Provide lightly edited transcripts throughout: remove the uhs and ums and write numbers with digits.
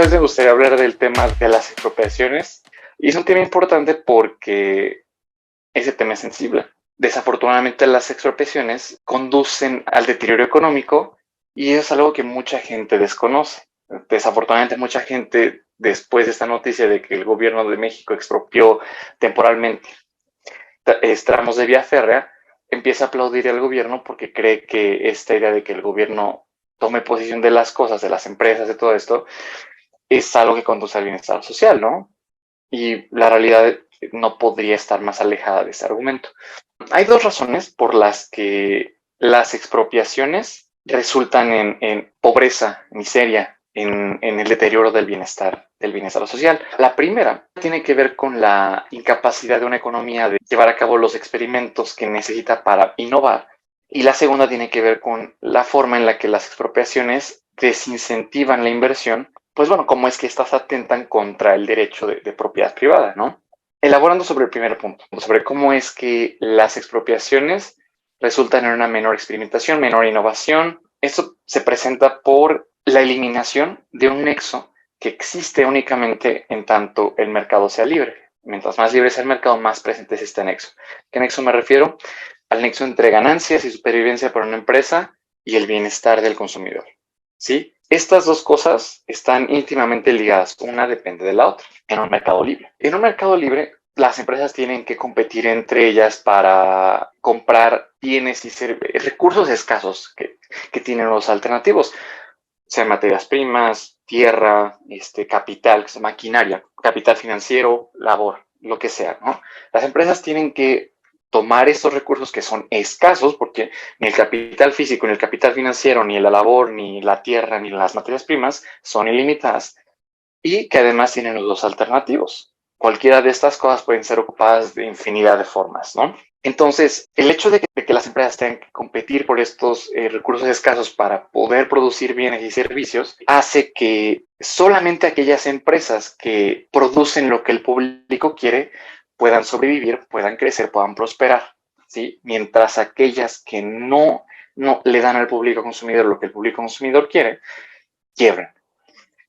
vez me gustaría hablar del tema de las expropiaciones. Y es un tema importante porque ese tema es sensible. Desafortunadamente, las expropiaciones conducen al deterioro económico y es algo que mucha gente desconoce. Desafortunadamente, mucha gente, después de esta noticia de que el gobierno de México expropió temporalmente tramos de vía férrea, empieza a aplaudir al gobierno porque cree que esta idea de que el gobierno tome posición de las cosas, de las empresas, de todo esto, es algo que conduce al bienestar social, ¿no? Y la realidad no podría estar más alejada de ese argumento. Hay dos razones por las que las expropiaciones resultan en pobreza, miseria, en el deterioro del bienestar social. La primera tiene que ver con la incapacidad de una economía de llevar a cabo los experimentos que necesita para innovar. Y la segunda tiene que ver con la forma en la que las expropiaciones desincentivan la inversión, pues bueno, cómo es que estas atentan contra el derecho de propiedad privada, ¿no? Elaborando sobre el primer punto, sobre cómo es que las expropiaciones resultan en una menor experimentación, menor innovación. Esto se presenta por la eliminación de un nexo que existe únicamente en tanto el mercado sea libre. Mientras más libre sea el mercado, más presente es este nexo. ¿Qué nexo me refiero? Al nexo entre ganancias y supervivencia para una empresa y el bienestar del consumidor, ¿sí? Estas dos cosas están íntimamente ligadas, una depende de la otra, en un mercado libre. En un mercado libre, las empresas tienen que competir entre ellas para comprar bienes y recursos escasos que tienen los alternativos, sean materias primas, tierra, capital, maquinaria, capital financiero, labor, lo que sea, ¿no? Las empresas tienen que tomar estos recursos que son escasos, porque ni el capital físico, ni el capital financiero, ni la labor, ni la tierra, ni las materias primas son ilimitadas, y que además tienen los dos alternativos. Cualquiera de estas cosas pueden ser ocupadas de infinidad de formas, ¿no? Entonces, el hecho de que las empresas tengan que competir por estos recursos escasos para poder producir bienes y servicios hace que solamente aquellas empresas que producen lo que el público quiere puedan sobrevivir, puedan crecer, puedan prosperar, ¿sí? Mientras aquellas que no le dan al público consumidor lo que el público consumidor quiere, quiebran.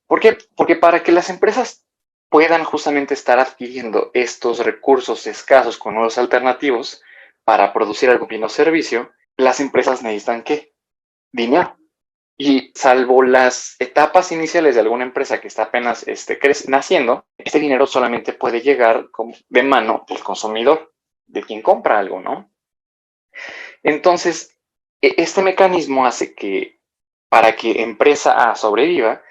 ¿Por qué? Porque para que las empresas puedan justamente estar adquiriendo estos recursos escasos con nuevos alternativos para producir algún bien o servicio, las empresas necesitan ¿qué? Dinero. Y salvo las etapas iniciales de alguna empresa que está apenas naciendo, este dinero solamente puede llegar de mano del consumidor, de quien compra algo, ¿no? Entonces, este mecanismo hace que para que empresa A sobreviva,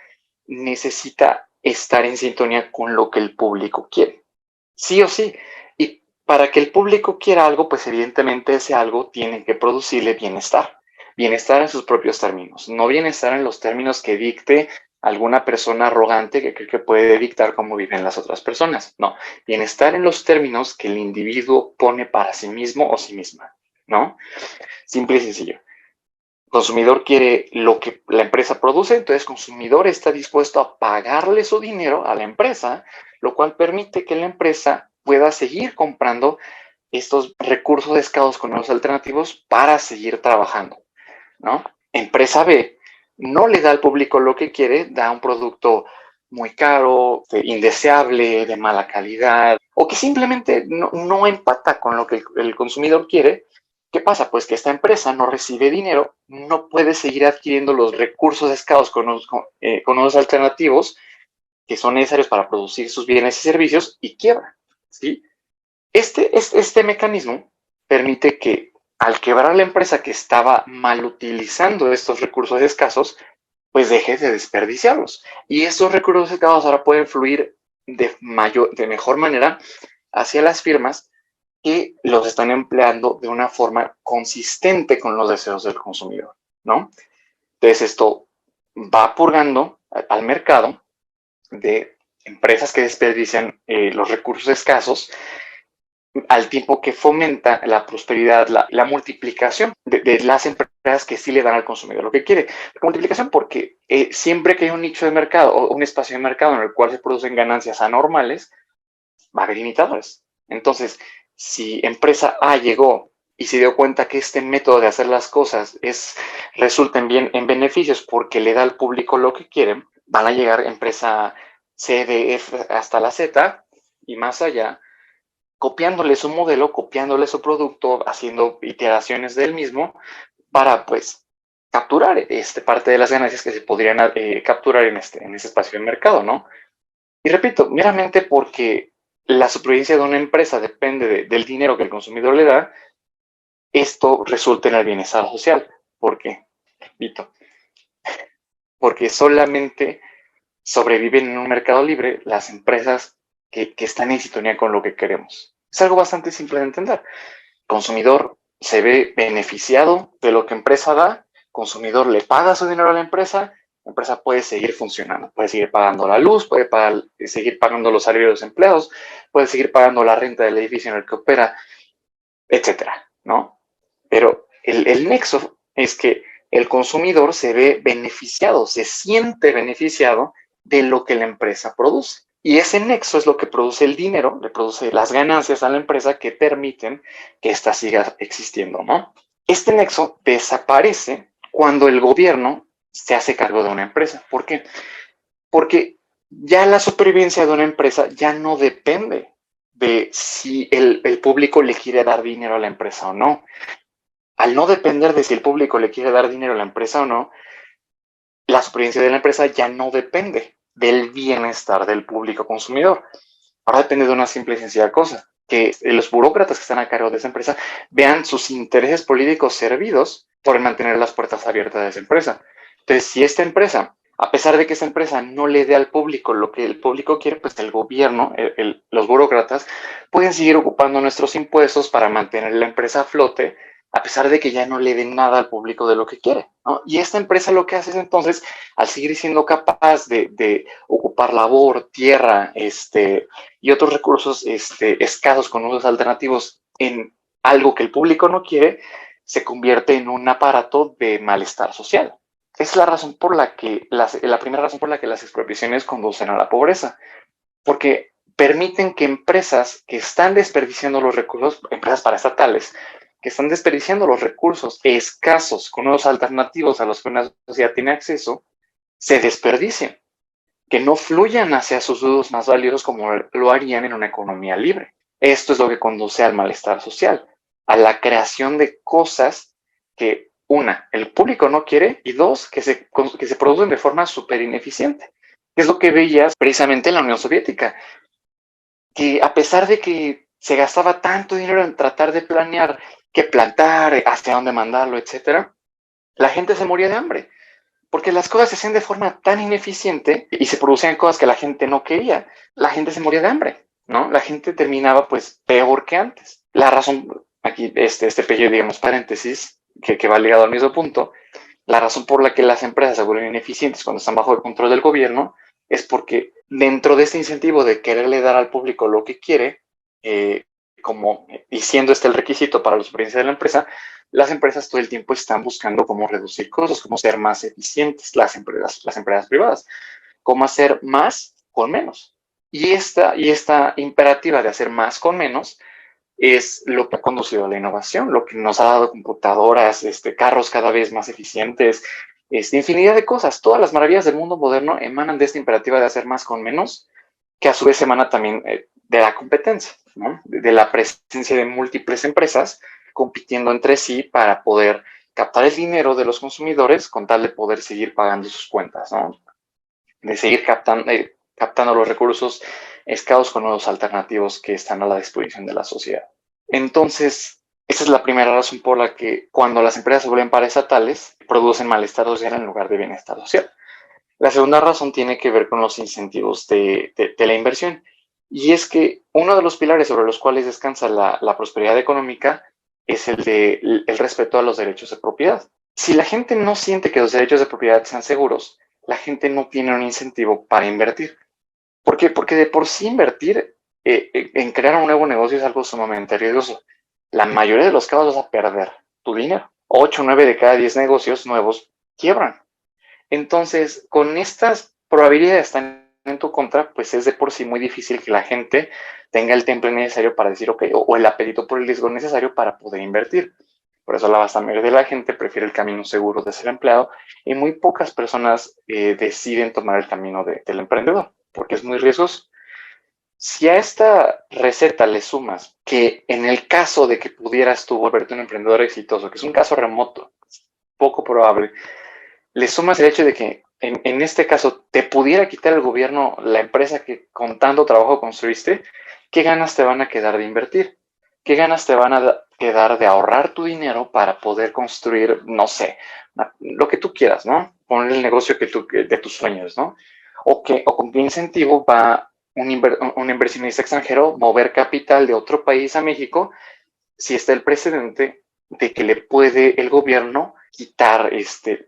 necesita estar en sintonía con lo que el público quiere, sí o sí. Y para que el público quiera algo, pues evidentemente ese algo tiene que producirle bienestar. Bienestar en sus propios términos, no bienestar en los términos que dicte alguna persona arrogante que cree que puede dictar cómo viven las otras personas. No, bienestar en los términos que el individuo pone para sí mismo o sí misma, ¿no? Simple y sencillo. Consumidor quiere lo que la empresa produce, entonces el consumidor está dispuesto a pagarle su dinero a la empresa, lo cual permite que la empresa pueda seguir comprando estos recursos escasos con nuevos alternativos para seguir trabajando, ¿no? Empresa B no le da al público lo que quiere, da un producto muy caro, indeseable, de mala calidad, o que simplemente no empata con lo que el consumidor quiere. ¿Qué pasa? Pues que esta empresa no recibe dinero, no puede seguir adquiriendo los recursos escasos con unos alternativos que son necesarios para producir sus bienes y servicios y quiebra, ¿sí? Este mecanismo permite que al quebrar la empresa que estaba mal utilizando estos recursos escasos, pues deje de desperdiciarlos. Y estos recursos escasos ahora pueden fluir de mejor manera hacia las firmas que los están empleando de una forma consistente con los deseos del consumidor, ¿no? Entonces esto va purgando al mercado de empresas que desperdician los recursos escasos al tiempo que fomenta la prosperidad, la multiplicación de las empresas que sí le dan al consumidor lo que quiere. La multiplicación porque siempre que hay un nicho de mercado o un espacio de mercado en el cual se producen ganancias anormales, va a haber imitadores. Entonces, si empresa A llegó y se dio cuenta que este método de hacer las cosas resulta en beneficios porque le da al público lo que quieren, van a llegar empresa C, D, F hasta la Z y más allá, copiándole su modelo, copiándole su producto, haciendo iteraciones del mismo para pues capturar parte de las ganancias que se podrían capturar en ese espacio de mercado, ¿no? Y repito, meramente porque la supervivencia de una empresa depende del dinero que el consumidor le da, esto resulta en el bienestar social. ¿Por qué? Repito, porque solamente sobreviven en un mercado libre las empresas que están en sintonía con lo que queremos. Es algo bastante simple de entender. Consumidor se ve beneficiado de lo que empresa da, consumidor le paga su dinero a la empresa puede seguir funcionando, puede seguir pagando la luz, puede seguir pagando los salarios de los empleados, puede seguir pagando la renta del edificio en el que opera, etcétera, ¿no? Pero el nexo es que el consumidor se ve beneficiado, se siente beneficiado de lo que la empresa produce. Y ese nexo es lo que produce el dinero, le produce las ganancias a la empresa que permiten que ésta siga existiendo, ¿no? Este nexo desaparece cuando el gobierno se hace cargo de una empresa. ¿Por qué? Porque ya la supervivencia de una empresa ya no depende de si el público le quiere dar dinero a la empresa o no. Al no depender de si el público le quiere dar dinero a la empresa o no, la supervivencia de la empresa ya no depende del bienestar del público consumidor. Ahora depende de una simple y sencilla cosa, que los burócratas que están a cargo de esa empresa vean sus intereses políticos servidos por mantener las puertas abiertas de esa empresa. Entonces, si esta empresa, a pesar de que esa empresa no le dé al público lo que el público quiere, pues el gobierno, los burócratas, pueden seguir ocupando nuestros impuestos para mantener la empresa a flote, a pesar de que ya no le den nada al público de lo que quiere, ¿no? Y esta empresa lo que hace es entonces, al seguir siendo capaz de ocupar labor, tierra, y otros recursos escasos con usos alternativos en algo que el público no quiere, se convierte en un aparato de malestar social. Es la razón por la primera razón por la que las expropiaciones conducen a la pobreza, porque permiten que empresas que están desperdiciando los recursos, empresas paraestatales, que están desperdiciando los recursos escasos con unos alternativos a los que una sociedad tiene acceso, se desperdicien, que no fluyan hacia sus usos más valiosos como lo harían en una economía libre. Esto es lo que conduce al malestar social, a la creación de cosas que, una, el público no quiere y dos, que se producen de forma súper ineficiente. Es lo que veías precisamente en la Unión Soviética, que a pesar de que se gastaba tanto dinero en tratar de planear qué plantar, hacia dónde mandarlo, etcétera, la gente se moría de hambre porque las cosas se hacían de forma tan ineficiente y se producían cosas que la gente no quería. La gente se moría de hambre, ¿no? La gente terminaba pues peor que antes. La razón, aquí este pequeño, digamos, paréntesis, que va ligado al mismo punto, la razón por la que las empresas se vuelven ineficientes cuando están bajo el control del gobierno es porque dentro de este incentivo de quererle dar al público lo que quiere, y siendo este el requisito para la supervivencia de la empresa, las empresas todo el tiempo están buscando cómo reducir costos, cómo ser más eficientes, las empresas privadas, cómo hacer más con menos. Y esta imperativa de hacer más con menos es lo que ha conducido a la innovación, lo que nos ha dado computadoras, carros cada vez más eficientes, infinidad de cosas. Todas las maravillas del mundo moderno emanan de esta imperativa de hacer más con menos, que a su vez emana también de la competencia, ¿no? De la presencia de múltiples empresas compitiendo entre sí para poder captar el dinero de los consumidores con tal de poder seguir pagando sus cuentas, ¿no? De seguir captando los recursos escasos con nuevos alternativos que están a la disposición de la sociedad. Entonces, esa es la primera razón por la que cuando las empresas se vuelven paraestatales, producen malestar social en lugar de bienestar social. La segunda razón tiene que ver con los incentivos de la inversión. Y es que uno de los pilares sobre los cuales descansa la prosperidad económica es el respeto a los derechos de propiedad. Si la gente no siente que los derechos de propiedad sean seguros, la gente no tiene un incentivo para invertir. ¿Por qué? Porque de por sí invertir en crear un nuevo negocio es algo sumamente riesgoso. La mayoría de los casos vas a perder tu dinero. 8, 9 de cada 10 negocios nuevos quiebran. Entonces, con estas probabilidades están en tu contra, pues es de por sí muy difícil que la gente tenga el temple necesario para decir, ok, o el apetito por el riesgo necesario para poder invertir. Por eso la vasta mayoría de la gente prefiere el camino seguro de ser empleado y muy pocas personas deciden tomar el camino del emprendedor, porque es muy riesgoso. Si a esta receta le sumas que en el caso de que pudieras tú volverte un emprendedor exitoso, que es un caso remoto, poco probable, le sumas el hecho de que en este caso te pudiera quitar el gobierno la empresa que con tanto trabajo construiste, ¿qué ganas te van a quedar de invertir? ¿Qué ganas te van a quedar de ahorrar tu dinero para poder construir, no sé, lo que tú quieras, ¿no? Poner el negocio de tus sueños, ¿no? O con qué incentivo va un inversionista extranjero mover capital de otro país a México si está el precedente de que le puede el gobierno quitar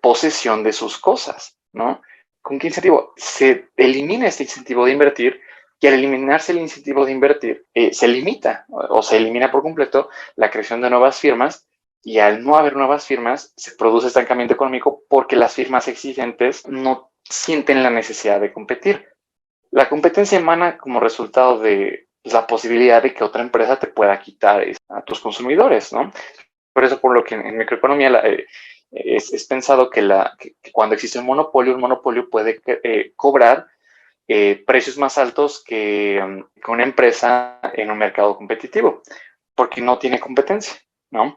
posesión de sus cosas, ¿no? ¿Con qué incentivo? Se elimina este incentivo de invertir y al eliminarse el incentivo de invertir, se limita o se elimina por completo la creación de nuevas firmas y al no haber nuevas firmas se produce estancamiento económico porque las firmas existentes no sienten la necesidad de competir. La competencia emana como resultado de la posibilidad de que otra empresa te pueda quitar a tus consumidores, ¿no? Por eso, por lo que en microeconomía es pensado que cuando existe un monopolio puede cobrar precios más altos que una empresa en un mercado competitivo, porque no tiene competencia, ¿no?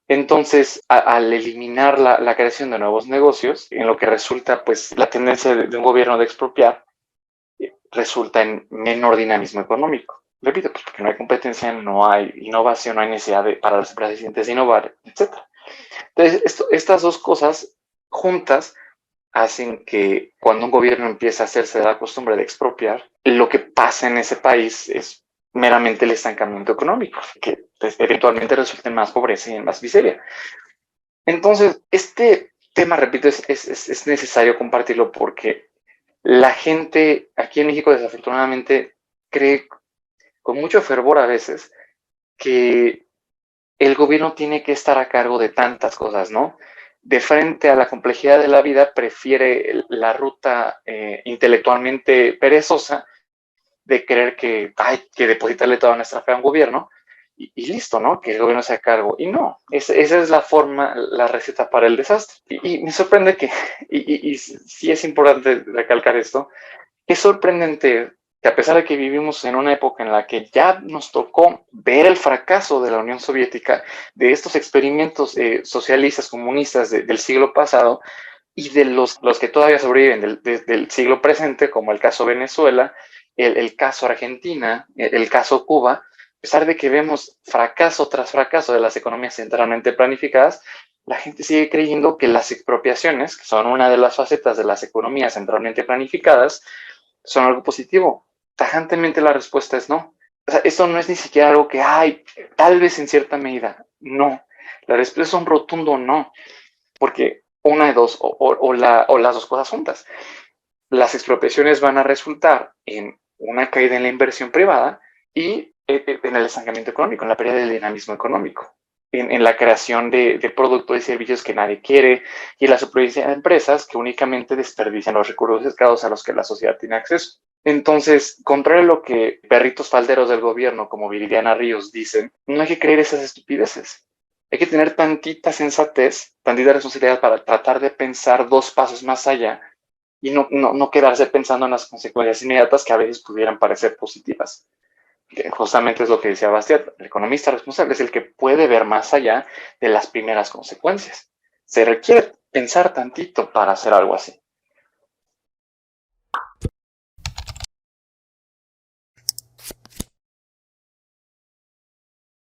Entonces, al eliminar la creación de nuevos negocios, en lo que resulta pues la tendencia de un gobierno de expropiar, resulta en menor dinamismo económico. Repito, pues porque no hay competencia, no hay innovación, no hay necesidad para las empresas existentes de innovar, etc. Entonces, estas dos cosas juntas hacen que cuando un gobierno empieza a hacerse de la costumbre de expropiar, lo que pasa en ese país es meramente el estancamiento económico, que pues, eventualmente resulta en más pobreza y en más miseria. Entonces, este tema, repito, es necesario compartirlo porque la gente aquí en México desafortunadamente cree con mucho fervor a veces que el gobierno tiene que estar a cargo de tantas cosas, ¿no? De frente a la complejidad de la vida, prefiere la ruta intelectualmente perezosa de creer que hay que depositarle toda nuestra fe a un gobierno y listo, ¿no? Que el gobierno se haga cargo. Y no, esa es la forma, la receta para el desastre. Y me sorprende que, y sí es importante recalcar esto, es sorprendente que a pesar de que vivimos en una época en la que ya nos tocó ver el fracaso de la Unión Soviética, de estos experimentos socialistas, comunistas del siglo pasado, y de los que todavía sobreviven del siglo presente, como el caso Venezuela, el caso Argentina, el caso Cuba, a pesar de que vemos fracaso tras fracaso de las economías centralmente planificadas, la gente sigue creyendo que las expropiaciones, que son una de las facetas de las economías centralmente planificadas, son algo positivo. Tajantemente la respuesta es no. O sea, esto no es ni siquiera algo que hay, tal vez en cierta medida. No. La respuesta es un rotundo no. Porque una de dos, o las dos cosas juntas. Las expropiaciones van a resultar en una caída en la inversión privada y en el estancamiento económico, en la pérdida del dinamismo económico, en la creación de productos y servicios que nadie quiere y en la supervivencia de empresas que únicamente desperdician los recursos escasos a los que la sociedad tiene acceso. Entonces, contrario a lo que perritos falderos del gobierno como Viridiana Ríos dicen, no hay que creer esas estupideces. Hay que tener tantita sensatez, tantita responsabilidad para tratar de pensar dos pasos más allá y no quedarse pensando en las consecuencias inmediatas que a veces pudieran parecer positivas. Que justamente es lo que decía Bastiat, el economista responsable es el que puede ver más allá de las primeras consecuencias. Se requiere pensar tantito para hacer algo así.